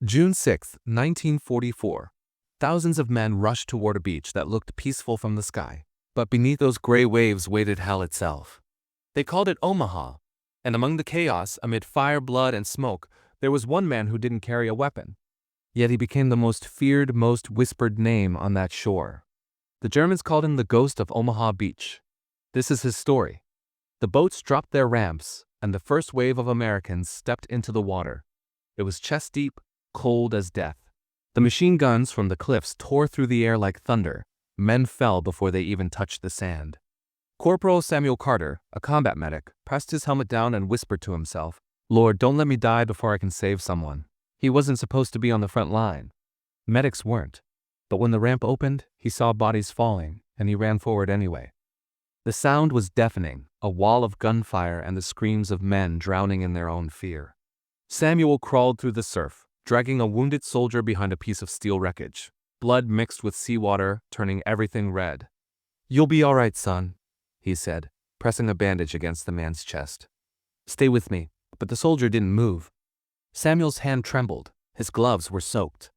June 6, 1944. Thousands of men rushed toward a beach that looked peaceful from the sky, but beneath those gray waves waited hell itself. They called it Omaha, and among the chaos, amid fire, blood, and smoke, there was one man who didn't carry a weapon. Yet he became the most feared, most whispered name on that shore. The Germans called him the ghost of Omaha Beach. This is his story. The boats dropped their ramps, and the first wave of Americans stepped into the water. It was chest deep, cold as death. The machine guns from the cliffs tore through the air like thunder. Men fell before they even touched the sand. Corporal Samuel Carter, a combat medic, pressed his helmet down and whispered to himself, "Lord, don't let me die before I can save someone." He wasn't supposed to be on the front line. Medics weren't. But when the ramp opened, he saw bodies falling, and he ran forward anyway. The sound was deafening, a wall of gunfire and the screams of men drowning in their own fear. Samuel crawled through the surf, dragging a wounded soldier behind a piece of steel wreckage, blood mixed with seawater, turning everything red. "You'll be all right, son," he said, pressing a bandage against the man's chest. "Stay with me." But the soldier didn't move. Samuel's hand trembled. His gloves were soaked.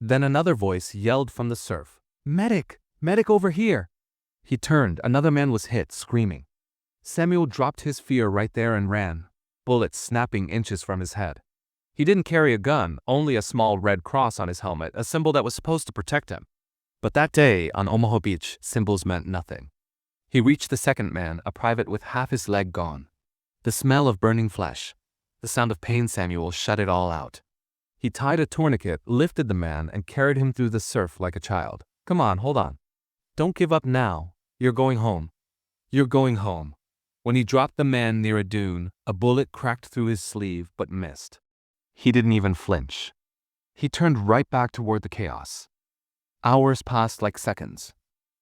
Then another voice yelled from the surf, "Medic! Medic over here!" He turned. Another man was hit, screaming. Samuel dropped his fear right there and ran, bullets snapping inches from his head. He didn't carry a gun, only a small red cross on his helmet, a symbol that was supposed to protect him. But that day, on Omaha Beach, symbols meant nothing. He reached the second man, a private with half his leg gone. The smell of burning flesh, the sound of pain. Samuel shut it all out. He tied a tourniquet, lifted the man, and carried him through the surf like a child. "Come on, hold on. Don't give up now. You're going home. You're going home." When he dropped the man near a dune, a bullet cracked through his sleeve but missed. He didn't even flinch. He turned right back toward the chaos. Hours passed like seconds.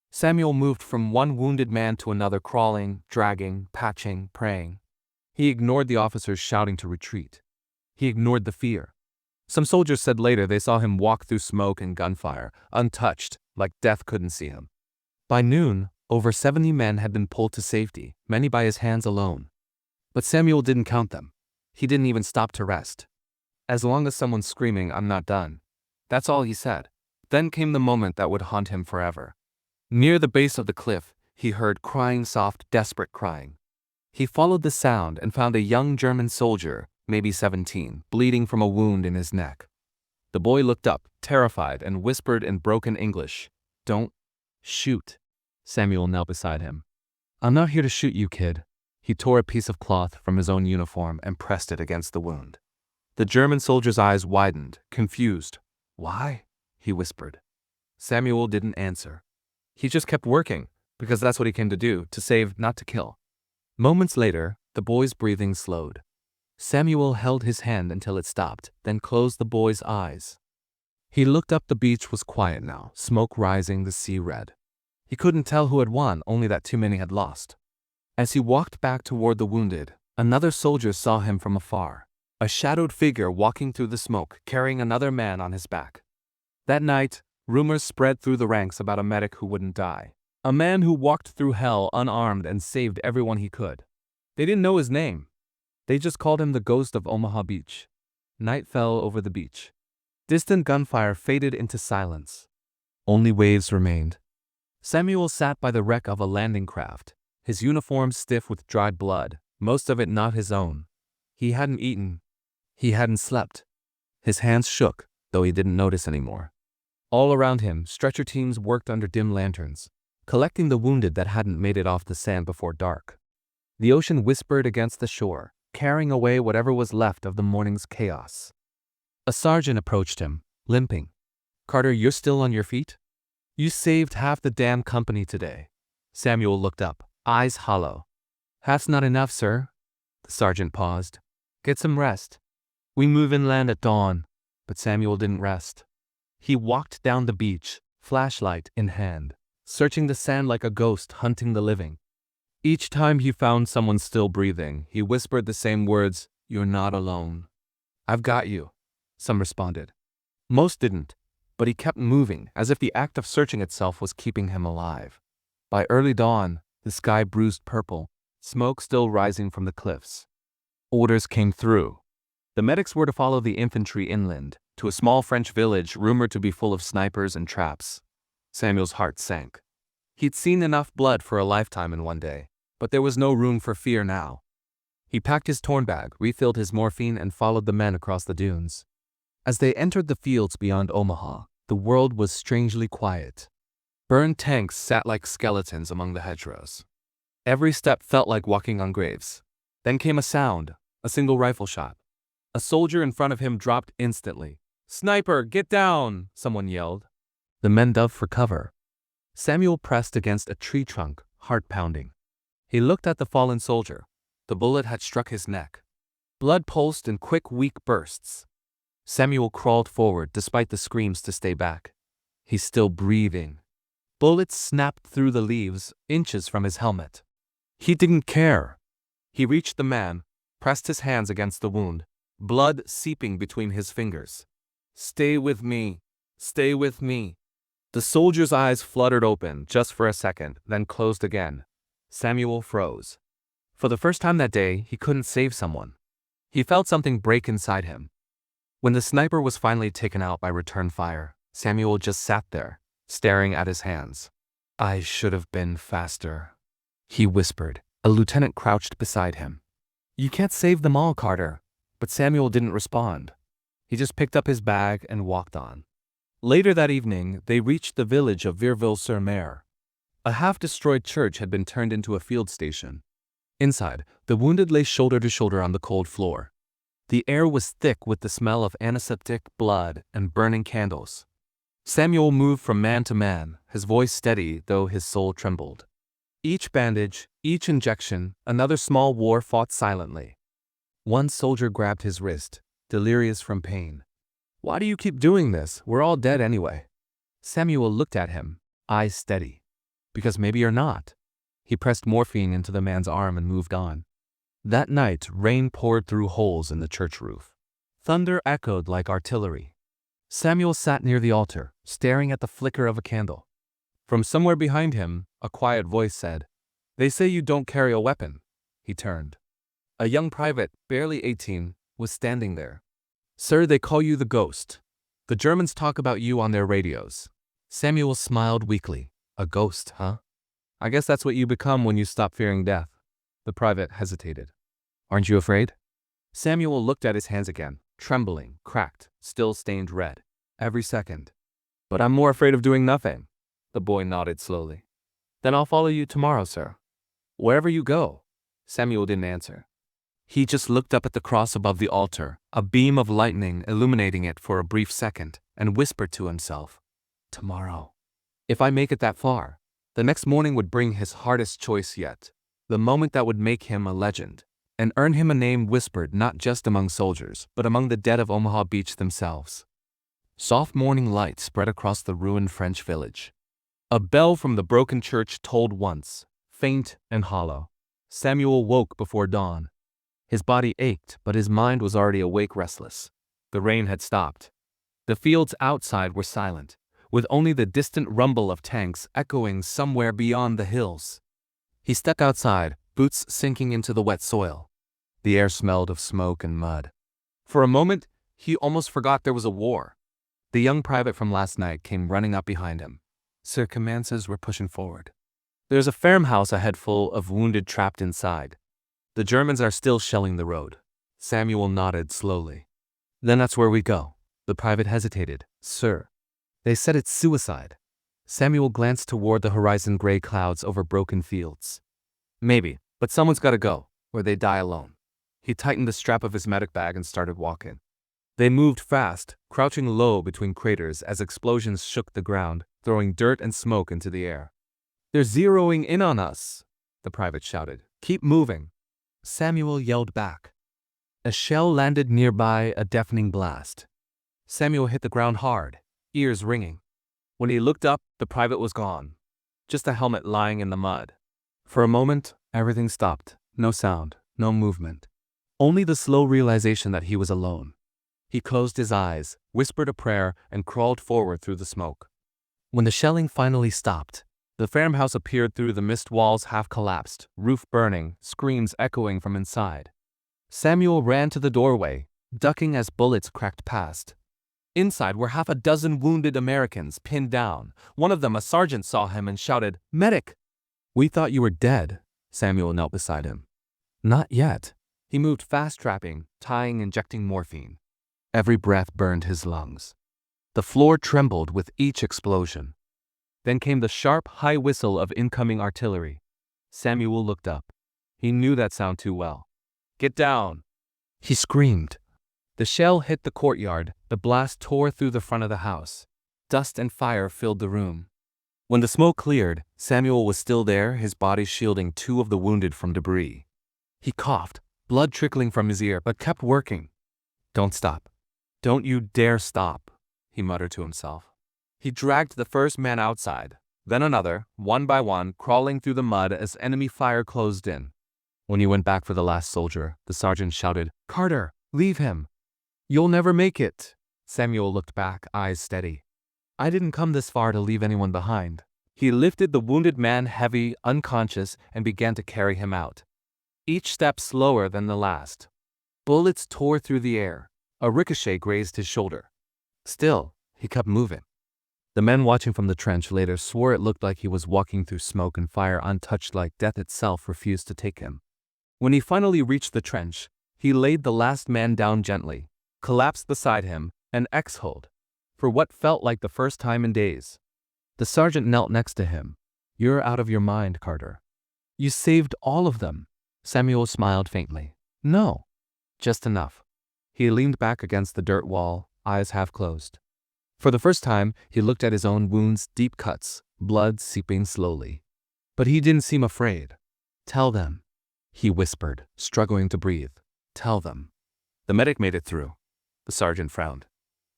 Samuel moved from one wounded man to another, crawling, dragging, patching, praying. He ignored the officers shouting to retreat. He ignored the fear. Some soldiers said later they saw him walk through smoke and gunfire, untouched, like death couldn't see him. By noon, over 70 men had been pulled to safety, many by his hands alone. But Samuel didn't count them. He didn't even stop to rest. As long as someone's screaming, "I'm not done." That's all he said. Then came the moment that would haunt him forever. Near the base of the cliff, he heard crying, soft, desperate crying. He followed the sound and found a young German soldier, maybe 17, bleeding from a wound in his neck. The boy looked up, terrified, and whispered in broken English, "Don't shoot." Samuel knelt beside him. "I'm not here to shoot you, kid." He tore a piece of cloth from his own uniform and pressed it against the wound. The German soldier's eyes widened, confused. "Why?" he whispered. Samuel didn't answer. He just kept working, because that's what he came to do, to save, not to kill. Moments later, the boy's breathing slowed. Samuel held his hand until it stopped, then closed the boy's eyes. He looked up. The beach was quiet now, smoke rising, the sea red. He couldn't tell who had won, only that too many had lost. As he walked back toward the wounded, another soldier saw him from afar. A shadowed figure walking through the smoke, carrying another man on his back. That night, rumors spread through the ranks about a medic who wouldn't die. A man who walked through hell unarmed and saved everyone he could. They didn't know his name. They just called him the ghost of Omaha Beach. Night fell over the beach. Distant gunfire faded into silence. Only waves remained. Samuel sat by the wreck of a landing craft, his uniform stiff with dried blood, most of it not his own. He hadn't eaten. He hadn't slept. His hands shook, though he didn't notice anymore. All around him, stretcher teams worked under dim lanterns, collecting the wounded that hadn't made it off the sand before dark. The ocean whispered against the shore, carrying away whatever was left of the morning's chaos. A sergeant approached him, limping. "Carter, you're still on your feet? You saved half the damn company today." Samuel looked up, eyes hollow. "Half's not enough, sir." The sergeant paused. "Get some rest. We move inland at dawn." But Samuel didn't rest. He walked down the beach, flashlight in hand, searching the sand like a ghost hunting the living. Each time he found someone still breathing, he whispered the same words, "You're not alone. I've got you." Some responded. Most didn't, but he kept moving, as if the act of searching itself was keeping him alive. By early dawn, the sky bruised purple, smoke still rising from the cliffs. Orders came through. The medics were to follow the infantry inland, to a small French village rumored to be full of snipers and traps. Samuel's heart sank. He'd seen enough blood for a lifetime in one day, but there was no room for fear now. He packed his torn bag, refilled his morphine, and followed the men across the dunes. As they entered the fields beyond Omaha, the world was strangely quiet. Burned tanks sat like skeletons among the hedgerows. Every step felt like walking on graves. Then came a sound, a single rifle shot. A soldier in front of him dropped instantly. "Sniper, get down!" someone yelled. The men dove for cover. Samuel pressed against a tree trunk, heart pounding. He looked at the fallen soldier. The bullet had struck his neck. Blood pulsed in quick, weak bursts. Samuel crawled forward despite the screams to stay back. He's still breathing. Bullets snapped through the leaves, inches from his helmet. He didn't care. He reached the man, pressed his hands against the wound, blood seeping between his fingers. "Stay with me. Stay with me." The soldier's eyes fluttered open just for a second, then closed again. Samuel froze. For the first time that day, he couldn't save someone. He felt something break inside him. When the sniper was finally taken out by return fire, Samuel just sat there, staring at his hands. "I should have been faster," he whispered. A lieutenant crouched beside him. "You can't save them all, Carter." But Samuel didn't respond. He just picked up his bag and walked on. Later that evening, they reached the village of Virville-sur-Mer. A half-destroyed church had been turned into a field station. Inside, the wounded lay shoulder to shoulder on the cold floor. The air was thick with the smell of antiseptic, blood, and burning candles. Samuel moved from man to man, his voice steady though his soul trembled. Each bandage, each injection, another small war fought silently. One soldier grabbed his wrist, delirious from pain. "Why do you keep doing this? We're all dead anyway." Samuel looked at him, eyes steady. "Because maybe you're not." He pressed morphine into the man's arm and moved on. That night, rain poured through holes in the church roof. Thunder echoed like artillery. Samuel sat near the altar, staring at the flicker of a candle. From somewhere behind him, a quiet voice said, "They say you don't carry a weapon." He turned. A young private, barely 18, was standing there. "Sir, they call you the Ghost. The Germans talk about you on their radios." Samuel smiled weakly. "A ghost, huh? I guess that's what you become when you stop fearing death." The private hesitated. "Aren't you afraid?" Samuel looked at his hands again, trembling, cracked, still stained red. "Every second." "But I'm more afraid of doing nothing." The boy nodded slowly. "Then I'll follow you tomorrow, sir." "Wherever you go." Samuel didn't answer. He just looked up at the cross above the altar, a beam of lightning illuminating it for a brief second, and whispered to himself, "Tomorrow. If I make it that far." The next morning would bring his hardest choice yet, the moment that would make him a legend, and earn him a name whispered not just among soldiers, but among the dead of Omaha Beach themselves. Soft morning light spread across the ruined French village. A bell from the broken church tolled once, faint and hollow. Samuel woke before dawn. His body ached, but his mind was already awake, restless. The rain had stopped. The fields outside were silent, with only the distant rumble of tanks echoing somewhere beyond the hills. He stepped outside, boots sinking into the wet soil. The air smelled of smoke and mud. For a moment, he almost forgot there was a war. The young private from last night came running up behind him. "Sir, command says we're pushing forward. There's a farmhouse ahead full of wounded trapped inside. The Germans are still shelling the road." Samuel nodded slowly. "Then that's where we go." The private hesitated. "Sir, they said it's suicide." Samuel glanced toward the horizon, gray clouds over broken fields. "Maybe, but someone's got to go, or they die alone." He tightened the strap of his medic bag and started walking. They moved fast, crouching low between craters as explosions shook the ground, throwing dirt and smoke into the air. "They're zeroing in on us," the private shouted. "Keep moving." Samuel yelled back. A shell landed nearby, a deafening blast. Samuel hit the ground hard, ears ringing. When he looked up, the private was gone. Just a helmet lying in the mud. For a moment, everything stopped. No sound, no movement. Only the slow realization that he was alone. He closed his eyes, whispered a prayer, and crawled forward through the smoke. When the shelling finally stopped, the farmhouse appeared through the mist, walls half collapsed, roof burning, screams echoing from inside. Samuel ran to the doorway, ducking as bullets cracked past. Inside were half a dozen wounded Americans pinned down. One of them, a sergeant, saw him and shouted, "Medic!" "We thought you were dead." Samuel knelt beside him. "Not yet." He moved fast, trapping, tying, injecting morphine. Every breath burned his lungs. The floor trembled with each explosion. Then came the sharp, high whistle of incoming artillery. Samuel looked up. He knew that sound too well. "Get down!" he screamed. The shell hit the courtyard. The blast tore through the front of the house. Dust and fire filled the room. When the smoke cleared, Samuel was still there, his body shielding two of the wounded from debris. He coughed, blood trickling from his ear, but kept working. "Don't stop. Don't you dare stop," he muttered to himself. He dragged the first man outside, then another, one by one, crawling through the mud as enemy fire closed in. When he went back for the last soldier, the sergeant shouted, "Carter, leave him. You'll never make it." Samuel looked back, eyes steady. "I didn't come this far to leave anyone behind." He lifted the wounded man heavy, unconscious, and began to carry him out. Each step slower than the last. Bullets tore through the air. A ricochet grazed his shoulder. Still, he kept moving. The men watching from the trench later swore it looked like he was walking through smoke and fire, untouched, like death itself refused to take him. When he finally reached the trench, he laid the last man down gently, collapsed beside him, and exhaled, for what felt like the first time in days. The sergeant knelt next to him. "You're out of your mind, Carter. You saved all of them." Samuel smiled faintly. "No, just enough." He leaned back against the dirt wall, eyes half closed. For the first time, he looked at his own wounds, deep cuts, blood seeping slowly. But he didn't seem afraid. "Tell them," he whispered, struggling to breathe. "Tell them." The medic made it through. The sergeant frowned.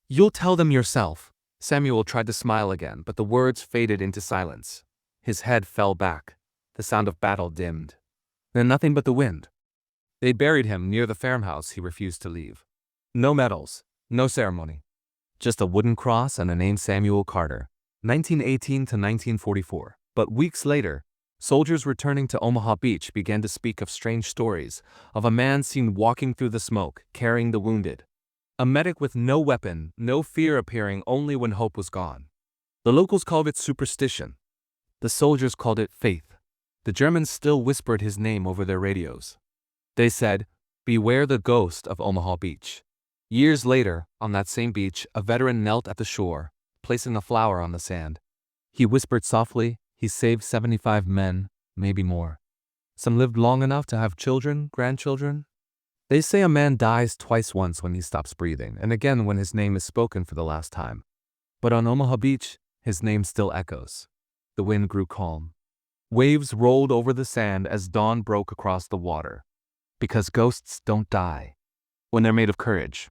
"You'll tell them yourself." Samuel tried to smile again, but the words faded into silence. His head fell back. The sound of battle dimmed. Then nothing but the wind. They buried him near the farmhouse he refused to leave. No medals, no ceremony. Just a wooden cross and a name, Samuel Carter, 1918 to 1944. But weeks later, soldiers returning to Omaha Beach began to speak of strange stories, of a man seen walking through the smoke, carrying the wounded. A medic with no weapon, no fear, appearing only when hope was gone. The locals called it superstition. The soldiers called it faith. The Germans still whispered his name over their radios. They said, "Beware the ghost of Omaha Beach." Years later, on that same beach, a veteran knelt at the shore, placing a flower on the sand. He whispered softly, "He saved 75 men, maybe more. Some lived long enough to have children, grandchildren." They say a man dies twice, once when he stops breathing, and again when his name is spoken for the last time. But on Omaha Beach, his name still echoes. The wind grew calm. Waves rolled over the sand as dawn broke across the water. Because ghosts don't die when they're made of courage.